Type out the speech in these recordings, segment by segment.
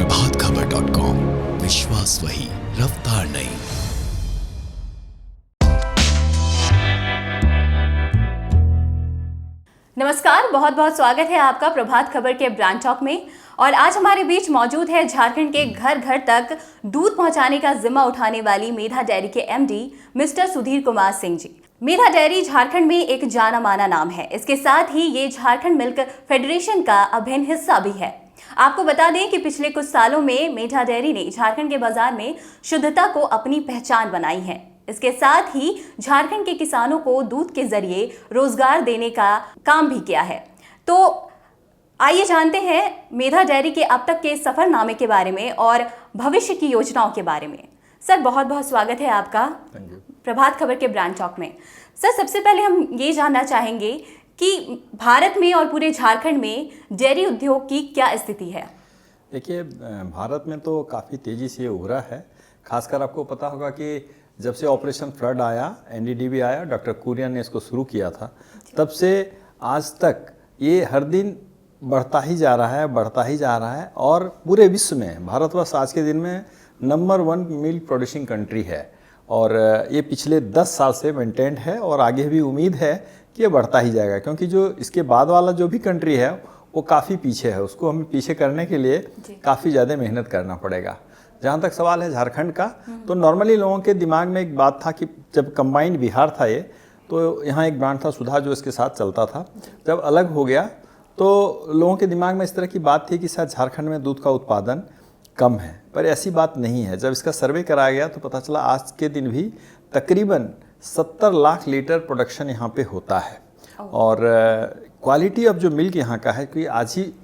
प्रभातखबर.com, विश्वास वही, रफ्तार नहीं। नमस्कार, बहुत बहुत स्वागत है आपका प्रभात खबर के ब्रांड टॉक में। और आज हमारे बीच मौजूद है झारखंड के घर घर तक दूध पहुंचाने का जिम्मा उठाने वाली मेधा डेयरी के एमडी मिस्टर सुधीर कुमार सिंह जी। मेधा डेयरी झारखंड में एक जाना माना नाम है। इसके साथ ही ये झारखंड मिल्क फेडरेशन का अभिन्न हिस्सा भी है। आपको बता दें कि पिछले कुछ सालों में मेधा डेयरी ने झारखंड के बाजार में शुद्धता को अपनी पहचान बनाई है। इसके साथ ही झारखंड के किसानों को दूध के जरिए रोजगार देने का काम भी किया है। तो आइए जानते हैं मेधा डेयरी के अब तक के सफरनामे के बारे में और भविष्य की योजनाओं के बारे में। सर, बहुत बहुत स्वागत है आपका प्रभात खबर के ब्रांड टॉक में। सर, सबसे पहले हम ये जानना चाहेंगे कि भारत में और पूरे झारखंड में डेयरी उद्योग की क्या स्थिति है। देखिए, भारत में तो काफ़ी तेज़ी से उभरा है। खासकर आपको पता होगा कि जब से ऑपरेशन फ्लड आया, एनडीडीबी आया, डॉक्टर कुरियन ने इसको शुरू किया था, तब से आज तक ये हर दिन बढ़ता ही जा रहा है और पूरे विश्व में भारतवर्ष आज के दिन में नंबर 1 मिल्क प्रोड्यूसिंग कंट्री है। और ये पिछले 10 साल से मेंटेन्ड है और आगे भी उम्मीद है कि ये बढ़ता ही जाएगा, क्योंकि जो इसके बाद वाला जो भी कंट्री है वो काफ़ी पीछे है। उसको हमें पीछे करने के लिए काफ़ी ज़्यादा मेहनत करना पड़ेगा। जहाँ तक सवाल है झारखंड का, तो नॉर्मली लोगों के दिमाग में एक बात था कि जब कंबाइंड बिहार था ये, तो यहाँ एक ब्रांड था सुधा जो इसके साथ चलता था। जब अलग हो गया तो लोगों के दिमाग में इस तरह की बात थी कि शायद झारखंड में दूध का उत्पादन कम है, पर ऐसी बात नहीं है। जब इसका सर्वे कराया गया तो पता चला आज के दिन भी तकरीबन 70 लाख लीटर प्रोडक्शन यहाँ पे होता है। और क्वालिटी ऑफ जो मिल्क यहाँ का है, क्योंकि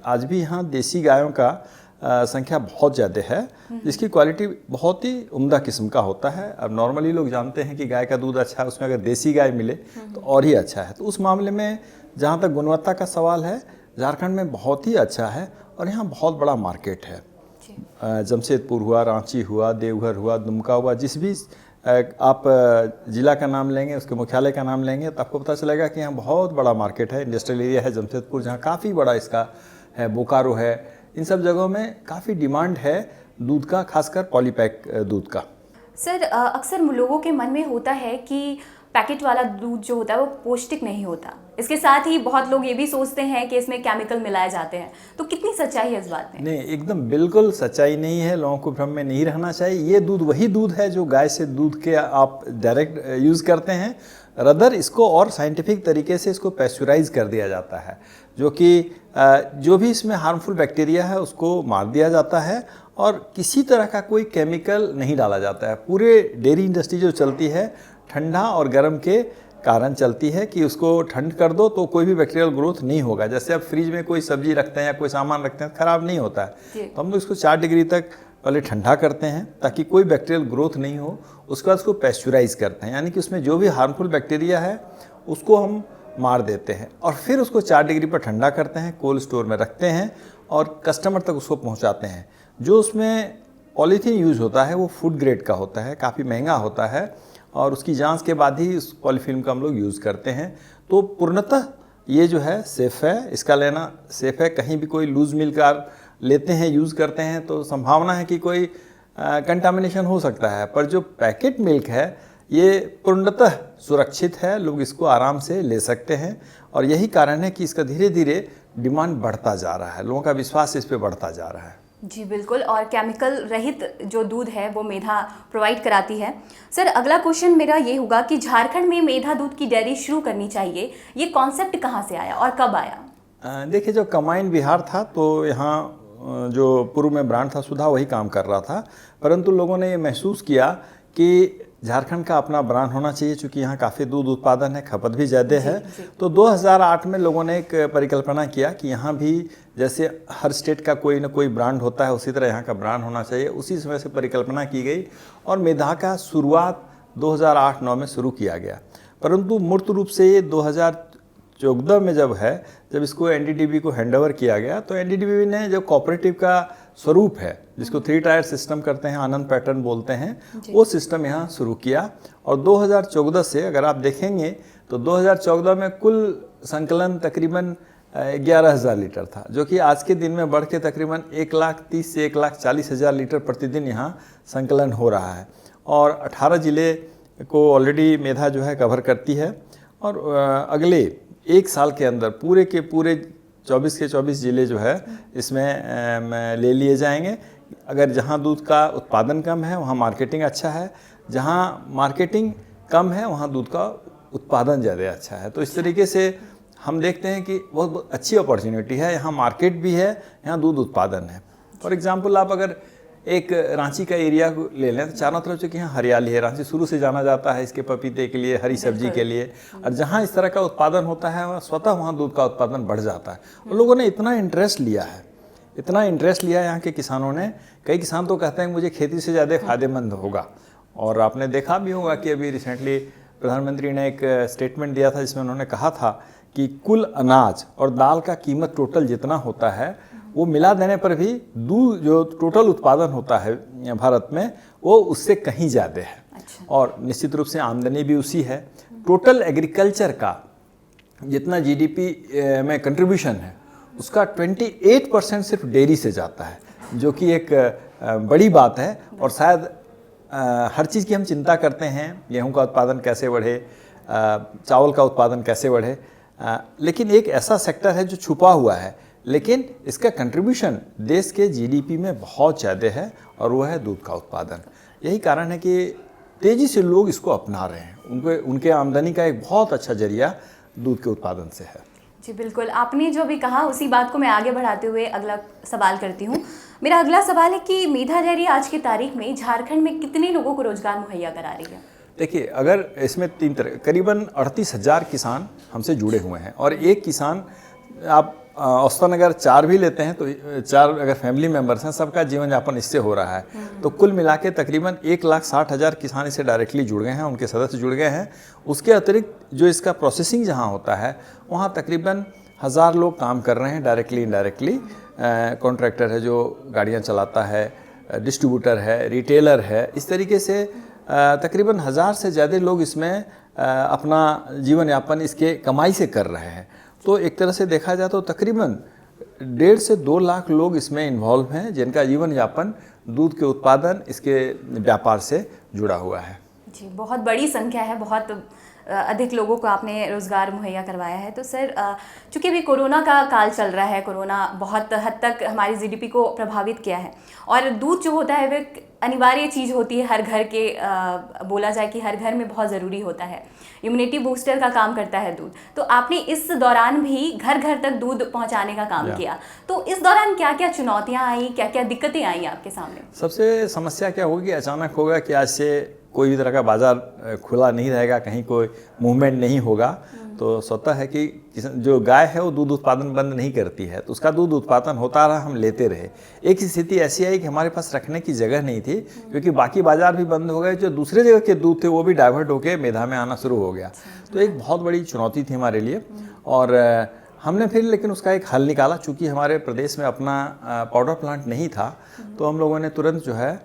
आज भी यहाँ देसी गायों का संख्या बहुत ज़्यादा है, जिसकी क्वालिटी बहुत ही उम्दा किस्म का होता है। अब नॉर्मली लोग जानते हैं कि गाय का दूध अच्छा है, उसमें अगर देसी गाय मिले तो और ही अच्छा है। तो उस मामले में जहाँ तक गुणवत्ता का सवाल है, झारखंड में बहुत ही अच्छा है और यहाँ बहुत बड़ा मार्केट है। जमशेदपुर हुआ, रांची हुआ, देवघर हुआ, दुमका हुआ, जिस भी आप ज़िला का नाम लेंगे, उसके मुख्यालय का नाम लेंगे, तो आपको पता चलेगा कि यहाँ बहुत बड़ा मार्केट है। इंडस्ट्रियल एरिया है जमशेदपुर, जहाँ काफ़ी बड़ा इसका है, बोकारो है। इन सब जगहों में काफ़ी डिमांड है दूध का, खासकर पॉलीपैक दूध का। सर, अक्सर लोगों के मन में होता है कि पैकेट वाला दूध जो होता है वो पौष्टिक नहीं होता। इसके साथ ही बहुत लोग ये भी सोचते हैं कि इसमें केमिकल मिलाए जाते हैं। तो कितनी सच्चाई है इस बात में? नहीं, एकदम बिल्कुल सच्चाई नहीं है। लोगों को भ्रम में नहीं रहना चाहिए। ये दूध वही दूध है जो गाय से दूध के आप डायरेक्ट यूज़ करते हैं। रदर इसको और साइंटिफिक तरीके से इसको पैस्चराइज कर दिया जाता है, जो कि जो भी इसमें हार्मफुल बैक्टीरिया है उसको मार दिया जाता है और किसी तरह का कोई केमिकल नहीं डाला जाता है। पूरे डेयरी इंडस्ट्री जो चलती है ठंडा और गर्म के कारण चलती है कि उसको ठंड कर दो तो कोई भी बैक्टीरियल ग्रोथ नहीं होगा। जैसे आप फ्रिज में कोई सब्जी रखते हैं या कोई सामान रखते हैं, ख़राब नहीं होता है, तो हम लोग इसको 4 डिग्री तक पहले ठंडा करते हैं ताकि कोई बैक्टीरियल ग्रोथ नहीं हो। उसके बाद उसको पैस्चराइज करते हैं, यानी कि उसमें जो भी हार्मफुल बैक्टीरिया है उसको हम मार देते हैं और फिर उसको 4 डिग्री पर ठंडा करते हैं, कोल्ड स्टोर में रखते हैं और कस्टमर तक उसको पहुंचाते हैं। जो उसमें पॉलीथीन यूज़ होता है वो फूड ग्रेड का होता है, काफ़ी महंगा होता है और उसकी जांच के बाद ही उस पॉलीफिल्म का हम लोग यूज़ करते हैं। तो पूर्णतः ये जो है सेफ़ है, इसका लेना सेफ़ है। कहीं भी कोई लूज़ मिल्क लेते हैं, यूज़ करते हैं तो संभावना है कि कोई कंटामिनेशन हो सकता है, पर जो पैकेट मिल्क है ये पूर्णतः सुरक्षित है। लोग इसको आराम से ले सकते हैं और यही कारण है कि इसका धीरे धीरे डिमांड बढ़ता जा रहा है, लोगों का विश्वास इस पर बढ़ता जा रहा है। जी बिल्कुल, और केमिकल रहित जो दूध है वो मेधा प्रोवाइड कराती है। सर, अगला क्वेश्चन मेरा ये होगा कि झारखंड में मेधा दूध की डेयरी शुरू करनी चाहिए, ये कॉन्सेप्ट कहाँ से आया और कब आया? देखिए, जो कंबाइंड बिहार था तो यहाँ जो पूर्व में ब्रांड था सुधा वही काम कर रहा था, परंतु लोगों ने ये महसूस किया कि झारखंड का अपना ब्रांड होना चाहिए, क्योंकि यहाँ काफ़ी दूध उत्पादन है, खपत भी ज़्यादा है। तो 2008 में लोगों ने एक परिकल्पना किया कि यहाँ भी जैसे हर स्टेट का कोई ना कोई ब्रांड होता है, उसी तरह यहाँ का ब्रांड होना चाहिए। उसी समय से परिकल्पना की गई और मेधा का शुरुआत 2008-9 में शुरू किया गया, परंतु मूर्त रूप से ये 2014 में जब इसको एनडीडीबी को हैंडओवर किया गया, तो एनडीडीबी ने जो कोऑपरेटिव का स्वरूप है, जिसको 3 टायर सिस्टम करते हैं, आनंद पैटर्न बोलते हैं, वो सिस्टम यहाँ शुरू किया। और 2014 से अगर आप देखेंगे तो 2014 में कुल संकलन तकरीबन 11,000 लीटर था, जो कि आज के दिन में बढ़ के तकरीबन 1,30,000 से 1,40,000 लीटर प्रतिदिन यहाँ संकलन हो रहा है। और 18 ज़िले को ऑलरेडी मेधा जो है कवर करती है और अगले 1 साल के अंदर पूरे के पूरे 24 के 24 ज़िले जो है इसमें ले लिए जाएंगे। अगर जहाँ दूध का उत्पादन कम है वहाँ मार्केटिंग अच्छा है, जहाँ मार्केटिंग कम है वहाँ दूध का उत्पादन ज़्यादा अच्छा है। तो इस तरीके से हम देखते हैं कि बहुत अच्छी अपॉर्चुनिटी है, यहाँ मार्केट भी है, यहाँ दूध उत्पादन है। फॉर एग्जांपल आप अगर एक रांची का एरिया ले लें तो चारों तरफ से यहाँ हरियाली है। रांची शुरू से जाना जाता है इसके पपीते के लिए, हरी सब्जी के लिए, और जहाँ इस तरह का उत्पादन होता है स्वतः वहाँ दूध का उत्पादन बढ़ जाता है। और लोगों ने इतना इंटरेस्ट लिया है यहाँ के किसानों ने। कई किसान तो कहते हैं मुझे खेती से ज़्यादा फायदेमंद होगा। और आपने देखा भी होगा कि अभी रिसेंटली प्रधानमंत्री ने एक स्टेटमेंट दिया था जिसमें उन्होंने कहा था कि कुल अनाज और दाल का कीमत टोटल जितना होता है वो मिला देने पर भी दूध जो टोटल उत्पादन होता है भारत में वो उससे कहीं ज़्यादा है। अच्छा। और निश्चित रूप से आमदनी भी उसी है। टोटल एग्रीकल्चर का जितना जीडीपी में कंट्रीब्यूशन है उसका 28% सिर्फ डेयरी से जाता है, जो कि एक बड़ी बात है। और शायद हर चीज़ की हम चिंता करते हैं, गेहूं का उत्पादन कैसे बढ़े, चावल का उत्पादन कैसे बढ़े, लेकिन एक ऐसा सेक्टर है जो छुपा हुआ है लेकिन इसका कंट्रीब्यूशन देश के जीडीपी में बहुत ज़्यादा है और वो है दूध का उत्पादन। यही कारण है कि तेज़ी से लोग इसको अपना रहे हैं। उनके आमदनी का एक बहुत अच्छा जरिया दूध के उत्पादन से है। जी बिल्कुल, आपने जो भी कहा उसी बात को मैं आगे बढ़ाते हुए अगला सवाल करती हूँ। मेरा अगला सवाल है कि मेधा डेयरी आज की तारीख में झारखंड में कितने लोगों को रोजगार मुहैया करा रही है? देखिए, अगर इसमें 3 तरह करीबन 38,000 किसान हमसे जुड़े हुए हैं और एक किसान आप औसतन अगर 4 भी लेते हैं तो 4 अगर फैमिली मेम्बर्स हैं, सबका जीवन यापन इससे हो रहा है। तो कुल मिला के तकरीबन 1,60,000 किसान इससे डायरेक्टली जुड़ गए हैं, उनके सदस्य जुड़ गए हैं। उसके अतिरिक्त जो इसका प्रोसेसिंग जहाँ होता है वहाँ तकरीबन 1,000 लोग काम कर रहे हैं डायरेक्टली इनडायरेक्टली। कॉन्ट्रैक्टर है जो गाड़ियाँ चलाता है, डिस्ट्रीब्यूटर है, रिटेलर है, इस तरीके से तकरीबन 1,000 से ज़्यादा लोग इसमें अपना जीवन यापन इसके कमाई से कर रहे हैं। तो एक तरह से देखा जाए तो तकरीबन 1.5 से 2 लाख लोग इसमें इन्वॉल्व हैं जिनका जीवन यापन दूध के उत्पादन इसके व्यापार से जुड़ा हुआ है। जी, बहुत बड़ी संख्या है, बहुत अधिक लोगों को आपने रोज़गार मुहैया करवाया है। तो सर, चूँकि अभी कोरोना का काल चल रहा है, कोरोना बहुत हद तक हमारी जीडीपी को प्रभावित किया है और दूध जो होता है वह अनिवार्य चीज़ होती है हर घर के, बोला जाए कि हर घर में बहुत ज़रूरी होता है, इम्यूनिटी बूस्टर का काम करता है दूध। तो आपने इस दौरान भी घर घर तक दूध पहुंचाने का काम किया, तो इस दौरान क्या क्या चुनौतियां आई, क्या क्या दिक्कतें आई आपके सामने? सबसे समस्या क्या होगी, अचानक होगा कि आज से कोई भी तरह का बाज़ार खुला नहीं रहेगा, कहीं कोई मूवमेंट नहीं होगा। तो स्वतः है कि जो गाय है वो दूध उत्पादन बंद नहीं करती है, तो उसका दूध उत्पादन होता रहा, हम लेते रहे। एक स्थिति ऐसी आई कि हमारे पास रखने की जगह नहीं थी क्योंकि बाकी बाज़ार भी बंद हो गए, जो दूसरे जगह के दूध थे वो भी डाइवर्ट होकर मेधा में आना शुरू हो गया। तो एक बहुत बड़ी चुनौती थी हमारे लिए और हमने फिर लेकिन उसका एक हल निकाला। चूँकि हमारे प्रदेश में अपना पाउडर प्लांट नहीं था तो हम लोगों ने तुरंत जो है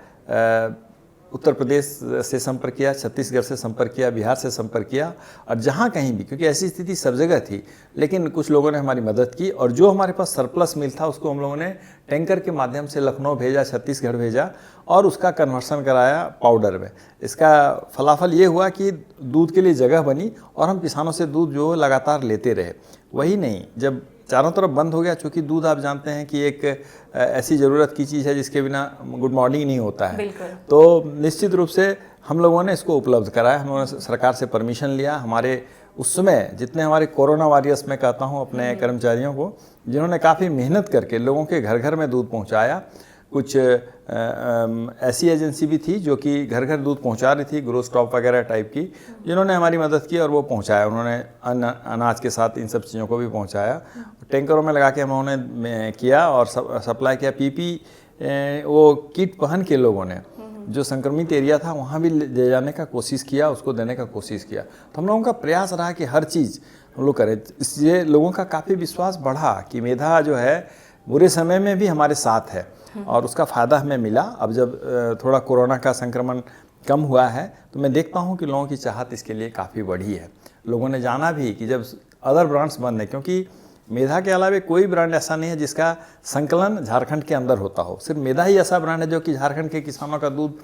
उत्तर प्रदेश से संपर्क किया, छत्तीसगढ़ से संपर्क किया, बिहार से संपर्क किया और जहाँ कहीं भी, क्योंकि ऐसी स्थिति सब जगह थी, लेकिन कुछ लोगों ने हमारी मदद की और जो हमारे पास सरप्लस मिल था उसको हम लोगों ने टैंकर के माध्यम से लखनऊ भेजा, छत्तीसगढ़ भेजा और उसका कन्वर्सन कराया पाउडर में। इसका फलाफल ये हुआ कि दूध के लिए जगह बनी और हम किसानों से दूध जो लगातार लेते रहे। वही नहीं, जब चारों तरफ बंद हो गया, चूँकि दूध आप जानते हैं कि एक ऐसी ज़रूरत की चीज़ है जिसके बिना गुड मॉर्निंग नहीं होता है, तो निश्चित रूप से हम लोगों ने इसको उपलब्ध कराया। हम लोगों ने सरकार से परमिशन लिया। हमारे उस समय जितने हमारे कोरोना वॉरियर्स में कहता हूँ अपने कर्मचारियों को, जिन्होंने काफ़ी मेहनत करके लोगों के घर घर में दूध पहुँचाया। कुछ ऐसी एजेंसी भी थी जो कि घर घर दूध पहुंचा रही थी, ग्रो स्टॉप वगैरह टाइप की, जिन्होंने हमारी मदद की और वो पहुंचाया। उन्होंने अनाज के साथ इन सब चीज़ों को भी पहुंचाया, टैंकरों में लगा के हम उन्होंने किया और सप्लाई किया। पीपी वो किट पहन के लोगों ने जो संक्रमित एरिया था वहाँ भी ले जाने का कोशिश किया, उसको देने का कोशिश किया। तो हम लोगों का प्रयास रहा कि हर चीज़ हम लोग करें। इसलिए लोगों का काफ़ी विश्वास बढ़ा कि मेधा जो है बुरे समय में भी हमारे साथ है और उसका फ़ायदा हमें मिला। अब जब थोड़ा कोरोना का संक्रमण कम हुआ है तो मैं देखता हूँ कि लोगों की चाहत इसके लिए काफ़ी बढ़ी है। लोगों ने जाना भी कि जब अदर ब्रांड्स बंद है, क्योंकि मेधा के अलावा कोई ब्रांड ऐसा नहीं है जिसका संकलन झारखंड के अंदर होता हो। सिर्फ मेधा ही ऐसा ब्रांड है जो कि झारखंड के किसानों का दूध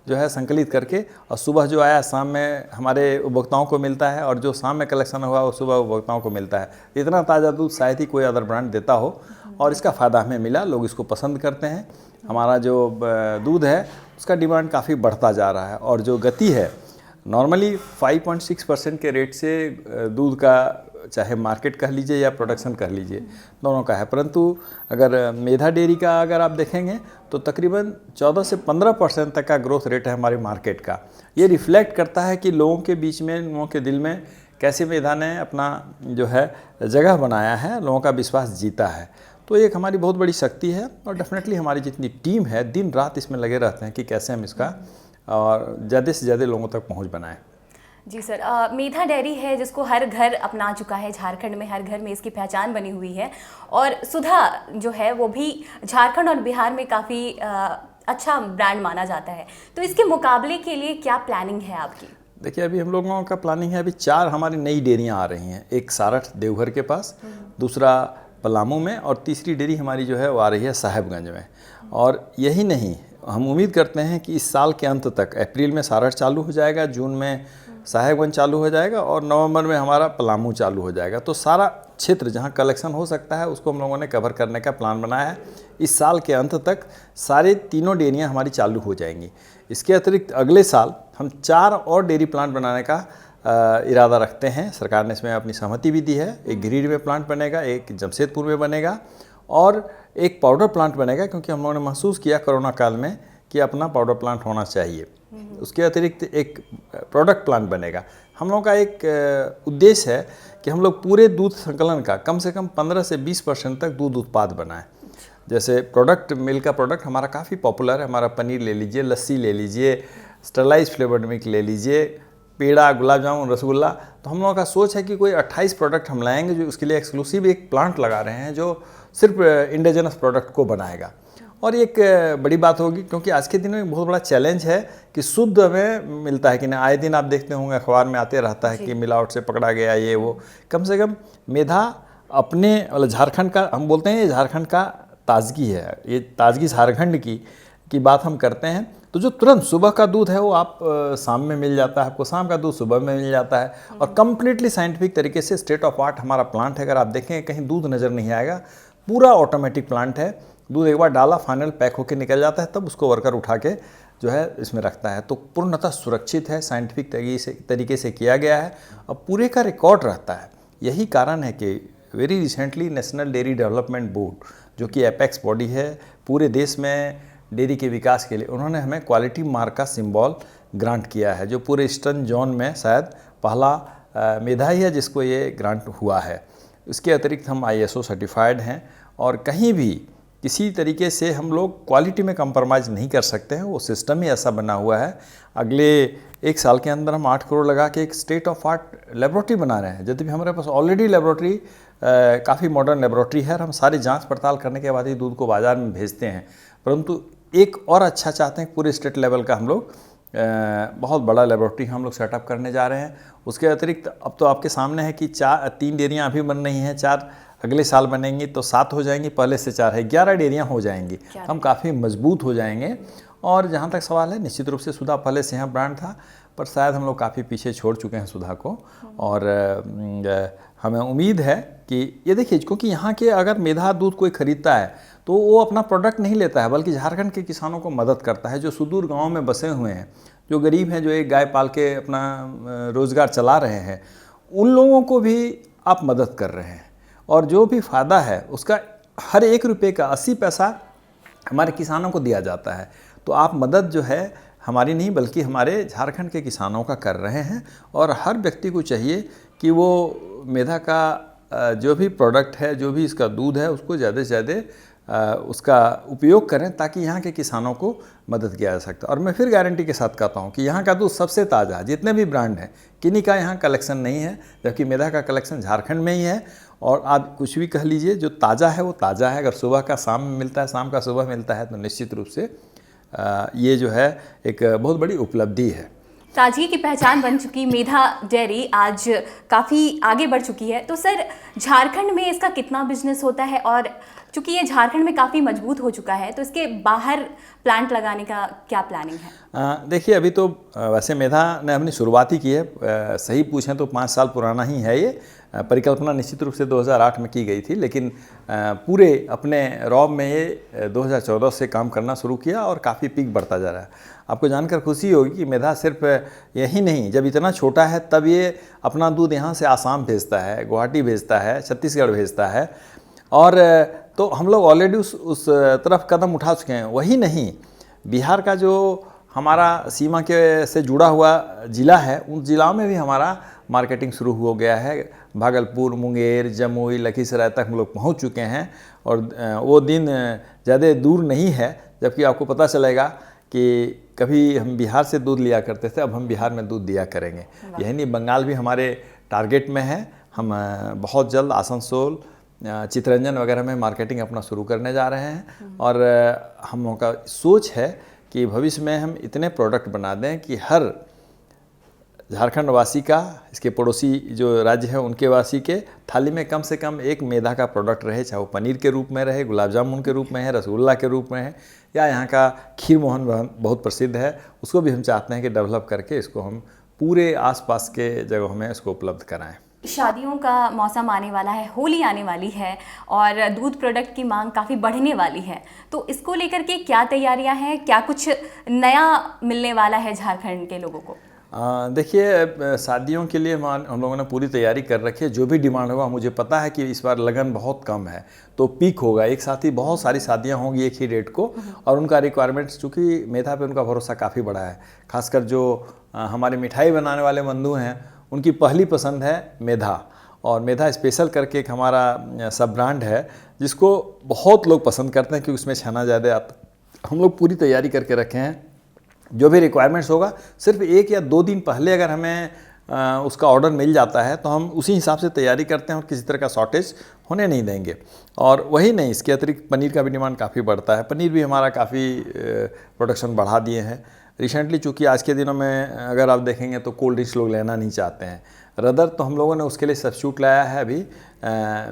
जो है संकलित करके और सुबह जो आया शाम में हमारे उपभोक्ताओं को मिलता है, और जो शाम में कलेक्शन हुआ वो सुबह उपभोक्ताओं को मिलता है। इतना ताज़ा दूध शायद ही कोई अदर ब्रांड देता हो, और इसका फ़ायदा हमें मिला। लोग इसको पसंद करते हैं। हमारा जो दूध है उसका डिमांड काफ़ी बढ़ता जा रहा है, और जो गति है नॉर्मली 5.6% के रेट से दूध का, चाहे मार्केट कह लीजिए या प्रोडक्शन कह लीजिए, दोनों का है। परंतु अगर मेधा डेयरी का अगर आप देखेंगे तो तकरीबन 14 से 15% तक का ग्रोथ रेट है हमारी मार्केट का। ये रिफ्लेक्ट करता है कि लोगों के बीच में, लोगों के दिल में कैसे मेधा ने अपना जो है जगह बनाया है, लोगों का विश्वास जीता है। तो एक हमारी बहुत बड़ी शक्ति है, और डेफिनेटली हमारी जितनी टीम है दिन रात इसमें लगे रहते हैं कि कैसे हम इसका और ज़्यादा से ज़्यादा लोगों तक पहुंच बनाएं। जी सर, मेधा डेयरी है जिसको हर घर अपना चुका है। झारखंड में हर घर में इसकी पहचान बनी हुई है, और सुधा जो है वो भी झारखंड और बिहार में काफ़ी अच्छा ब्रांड माना जाता है। तो इसके मुकाबले के लिए क्या प्लानिंग है आपकी? देखिए, अभी हम लोगों का प्लानिंग है, अभी 4 हमारी नई डेयरियाँ आ रही हैं। एक सारठ देवघर के पास, दूसरा पलामू में, और तीसरी डेयरी हमारी जो है वो आ रही है साहेबगंज में। और यही नहीं, हम उम्मीद करते हैं कि इस साल के अंत तक, अप्रैल में सारठ चालू हो जाएगा, जून में साहेबगंज चालू हो जाएगा, और नवंबर में हमारा पलामू चालू हो जाएगा। तो सारा क्षेत्र जहां कलेक्शन हो सकता है उसको हम लोगों ने कवर करने का प्लान बनाया है। इस साल के अंत तक सारे तीनों डेयरियां हमारी चालू हो जाएंगी। इसके अतिरिक्त अगले साल हम 4 और डेयरी प्लांट बनाने का इरादा रखते हैं। सरकार ने इसमें अपनी सहमति भी दी है। एक गिरिडीह में प्लांट बनेगा, एक जमशेदपुर में बनेगा, और एक पाउडर प्लांट बनेगा, क्योंकि हम लोगों ने महसूस किया कोरोना काल में कि अपना पाउडर प्लांट होना चाहिए। उसके अतिरिक्त एक प्रोडक्ट प्लांट बनेगा। हम लोगों का एक उद्देश्य है कि हम लोग पूरे दूध संकलन का कम से कम 15 से 20% तक दूध उत्पाद बनाएं। जैसे प्रोडक्ट, मिल्क का प्रोडक्ट हमारा काफ़ी पॉपुलर है। हमारा पनीर ले लीजिए, लस्सी ले लीजिए, स्टरलाइज फ्लेवर्ड मिल्क ले लीजिए, पेड़ा, गुलाब जामुन, रसगुल्ला। तो हम लोगों का सोच है कि कोई 28 प्रोडक्ट हम लाएंगे, जो उसके लिए एक्सक्लूसिव एक प्लांट लगा रहे हैं जो सिर्फ इंडिजिनस प्रोडक्ट को बनाएगा। और एक बड़ी बात होगी, क्योंकि आज के दिन में बहुत बड़ा चैलेंज है कि शुद्ध हमें मिलता है कि नहीं। आए दिन आप देखते होंगे अखबार में आते रहता है कि मिलावट से पकड़ा गया ये वो। कम से कम मेधा अपने, मतलब झारखंड का, हम बोलते हैं ये झारखंड का ताजगी है, ये ताजगी झारखंड की बात हम करते हैं। तो जो तुरंत सुबह का दूध है वो आप शाम में मिल जाता है, आपको शाम का दूध सुबह में मिल जाता है, और कम्प्लीटली साइंटिफिक तरीके से स्टेट ऑफ आर्ट हमारा प्लांट है। अगर आप देखें कहीं दूध नज़र नहीं आएगा, पूरा ऑटोमेटिक प्लांट है। दूध एक बार डाला, फाइनल पैक होकर निकल जाता है, तब उसको वर्कर उठा के जो है इसमें रखता है। तो पूर्णतः सुरक्षित है, साइंटिफिक तरीके से किया गया है, और पूरे का रिकॉर्ड रहता है। यही कारण है कि very recently national dairy development board, जो कि एपेक्स बॉडी है पूरे देश में डेयरी के विकास के लिए, उन्होंने हमें क्वालिटी मार्क का सिंबल ग्रांट किया है, जो पूरे ईस्टर्न जोन में शायद पहला मेधा ही है जिसको ये ग्रांट हुआ है। इसके अतिरिक्त हम ISO सर्टिफाइड हैं, और कहीं भी किसी तरीके से हम लोग क्वालिटी में कंप्रोमाइज़ नहीं कर सकते हैं। वो सिस्टम ही ऐसा बना हुआ है। अगले 1 साल के अंदर हम 8 करोड़ लगा के एक स्टेट ऑफ आर्ट लेबोरेटरी बना रहे हैं। यद्यपि हमारे पास ऑलरेडी लेबोरेटरी, काफ़ी मॉडर्न लेबोरेटरी है, और हम सारी जांच पड़ताल करने के बाद ही दूध को बाज़ार में भेजते हैं। परंतु एक और अच्छा चाहते हैं, पूरे स्टेट लेवल का हम लोग बहुत बड़ा लेबोरेटरी हम लोग सेटअप करने जा रहे हैं। उसके अतिरिक्त अब तो आपके सामने है कि 3 डेयरियाँ अभी बन रही हैं, 4 अगले साल बनेंगी, तो 7 हो जाएंगी। पहले से 4 है, 11 डेयरियाँ हो जाएंगी। हम काफ़ी मजबूत हो जाएंगे। और जहाँ तक सवाल है, निश्चित रूप से सुधा पहले से यहाँ ब्रांड था, पर शायद हम लोग काफ़ी पीछे छोड़ चुके हैं सुधा को। और हमें उम्मीद है कि ये देखिए, क्योंकि यहाँ के अगर मेधा दूध कोई खरीदता है तो वो अपना प्रोडक्ट नहीं लेता है, बल्कि झारखंड के किसानों को मदद करता है, जो सुदूर गाँव में बसे हुए हैं, जो गरीब हैं, जो एक गाय पाल के अपना रोज़गार चला रहे हैं, उन लोगों को भी आप मदद कर रहे हैं। और जो भी फ़ायदा है उसका हर 1 रुपये का 80 पैसा हमारे किसानों को दिया जाता है। तो आप मदद जो है हमारी नहीं, बल्कि हमारे झारखंड के किसानों का कर रहे हैं। और हर व्यक्ति को चाहिए कि वो मेधा का जो भी प्रोडक्ट है, जो भी इसका दूध है, उसको ज़्यादा से ज़्यादा उसका उपयोग करें, ताकि यहाँ के किसानों को मदद किया जा सकता है। और मैं फिर गारंटी के साथ कहता हूँ कि यहाँ का दूध सबसे ताज़ा है। जितने भी ब्रांड हैं, किन्हीं का यहाँ कलेक्शन नहीं है, जबकि मेधा का कलेक्शन झारखंड में ही है। और आप कुछ भी कह लीजिए, जो ताज़ा है वो ताज़ा है। अगर सुबह का शाम में मिलता है, शाम का सुबह मिलता है, तो निश्चित रूप से ये जो है एक बहुत बड़ी उपलब्धि है। ताजगी की पहचान बन चुकी मेधा डेयरी आज काफ़ी आगे बढ़ चुकी है। तो सर, झारखंड में इसका कितना बिजनेस होता है, और चूंकि ये झारखंड में काफ़ी मजबूत हो चुका है तो इसके बाहर प्लांट लगाने का क्या प्लानिंग है? देखिए, अभी तो वैसे मेधा ने अपनी शुरुआत ही की है। सही पूछें तो 5 साल पुराना ही है ये। परिकल्पना निश्चित रूप से 2008 में की गई थी, लेकिन पूरे अपने रौब में ये 2014 से काम करना शुरू किया और काफ़ी पीक बढ़ता जा रहा है। आपको जानकर खुशी होगी कि मेधा सिर्फ यही नहीं, जब इतना छोटा है तब ये अपना दूध यहाँ से आसाम भेजता है, गुवाहाटी भेजता है, छत्तीसगढ़ भेजता है, और तो हम लोग ऑलरेडी उस तरफ कदम उठा चुके हैं। वही नहीं, बिहार का जो हमारा सीमा के से जुड़ा हुआ ज़िला है, उन ज़िलाओं में भी हमारा मार्केटिंग शुरू हो गया है। भागलपुर, मुंगेर, जमुई, लखीसराय तक हम लोग पहुंच चुके हैं, और वो दिन ज़्यादा दूर नहीं है जबकि आपको पता चलेगा कि कभी हम बिहार से दूध लिया करते थे, अब हम बिहार में दूध दिया करेंगे। यही नहीं, बंगाल भी हमारे टारगेट में है। हम बहुत जल्द आसनसोल, चितरंजन वगैरह में मार्केटिंग अपना शुरू करने जा रहे हैं, और हम लोगों का सोच है कि भविष्य में हम इतने प्रोडक्ट बना दें कि हर झारखंड वासी का, इसके पड़ोसी जो राज्य है उनके वासी के थाली में कम से कम एक मेधा का प्रोडक्ट रहे, चाहे वो पनीर के रूप में रहे, गुलाब जामुन के रूप में है, रसगुल्ला के रूप में है, या यहाँ का खीर मोहन बहुत प्रसिद्ध है, उसको भी हम चाहते हैं कि डेवलप करके इसको हम पूरे आसपास के जगहों में इसको उपलब्ध कराएं। शादियों का मौसम आने वाला है, होली आने वाली है, और दूध प्रोडक्ट की मांग काफ़ी बढ़ने वाली है, तो इसको लेकर के क्या तैयारियां हैं? क्या कुछ नया मिलने वाला है झारखंड के लोगों को? देखिए, शादियों के लिए हम लोगों ने पूरी तैयारी कर रखी है। जो भी डिमांड होगा, मुझे पता है कि इस बार लगन बहुत कम है, तो पीक होगा, एक साथ ही बहुत सारी शादियां होंगी एक ही डेट को, और उनका रिक्वायरमेंट्स, चूँकि मेधा पे उनका भरोसा काफ़ी बड़ा है। खासकर जो हमारे मिठाई बनाने वाले बंधु हैं, उनकी पहली पसंद है मेधा, और मेधा स्पेशल करके एक हमारा सब ब्रांड है जिसको बहुत लोग पसंद करते हैं, क्योंकि उसमें छना ज़्यादा आता। हम लोग पूरी तैयारी करके रखे हैं। जो भी रिक्वायरमेंट्स होगा, सिर्फ 1 या 2 दिन पहले अगर हमें उसका ऑर्डर मिल जाता है तो हम उसी हिसाब से तैयारी करते हैं और किसी तरह का शॉर्टेज होने नहीं देंगे। और वही नहीं, इसके अतिरिक्त पनीर का भी डिमांड काफ़ी बढ़ता है। पनीर भी हमारा काफ़ी प्रोडक्शन बढ़ा दिए हैं रिसेंटली, चूँकि आज के दिनों में अगर आप देखेंगे तो कोल्ड ड्रिंक्स लोग लेना नहीं चाहते हैं। रदर तो हम लोगों ने उसके लिए सब्स्टिट्यूट लाया है अभी।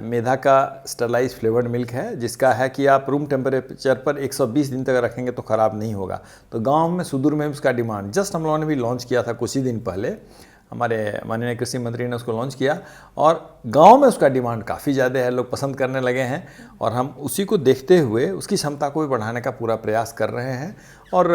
मेधा का स्टरलाइज फ्लेवर्ड मिल्क है, जिसका है कि आप रूम टेम्परेचर पर 120 दिन तक रखेंगे तो ख़राब नहीं होगा। तो गांव में, सुदूर में उसका डिमांड, जस्ट हम लोगों ने भी लॉन्च किया था कुछ ही दिन पहले, हमारे माननीय कृषि मंत्री ने उसको लॉन्च किया, और गांव में उसका डिमांड काफ़ी ज़्यादा है, लोग पसंद करने लगे हैं, और हम उसी को देखते हुए उसकी क्षमता को भी बढ़ाने का पूरा प्रयास कर रहे हैं। और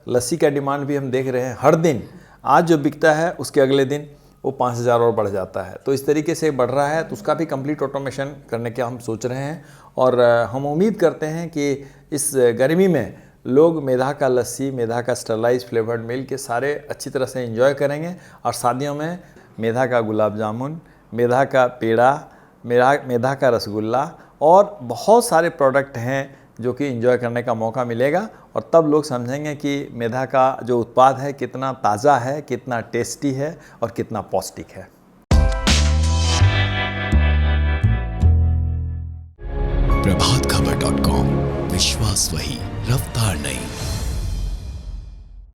लस्सी का डिमांड भी हम देख रहे हैं, हर दिन आज जो बिकता है उसके अगले दिन वो 5000 और बढ़ जाता है। तो इस तरीके से बढ़ रहा है, तो उसका भी कंप्लीट ऑटोमेशन करने का हम सोच रहे हैं, और हम उम्मीद करते हैं कि इस गर्मी में लोग मेधा का लस्सी, मेधा का स्टरलाइज फ्लेवर्ड मिल्क के सारे अच्छी तरह से एंजॉय करेंगे। और शादियों में मेधा का गुलाब जामुन, मेधा का पेड़ा, मेधा का रसगुल्ला, और बहुत सारे प्रोडक्ट हैं जो कि एंजॉय करने का मौका मिलेगा, और तब लोग समझेंगे कि मेधा का जो उत्पाद है कितना ताज़ा है, कितना टेस्टी है, और कितना पौष्टिक है। प्रभातखबर.com, विश्वास वही, रफ्तार नहीं।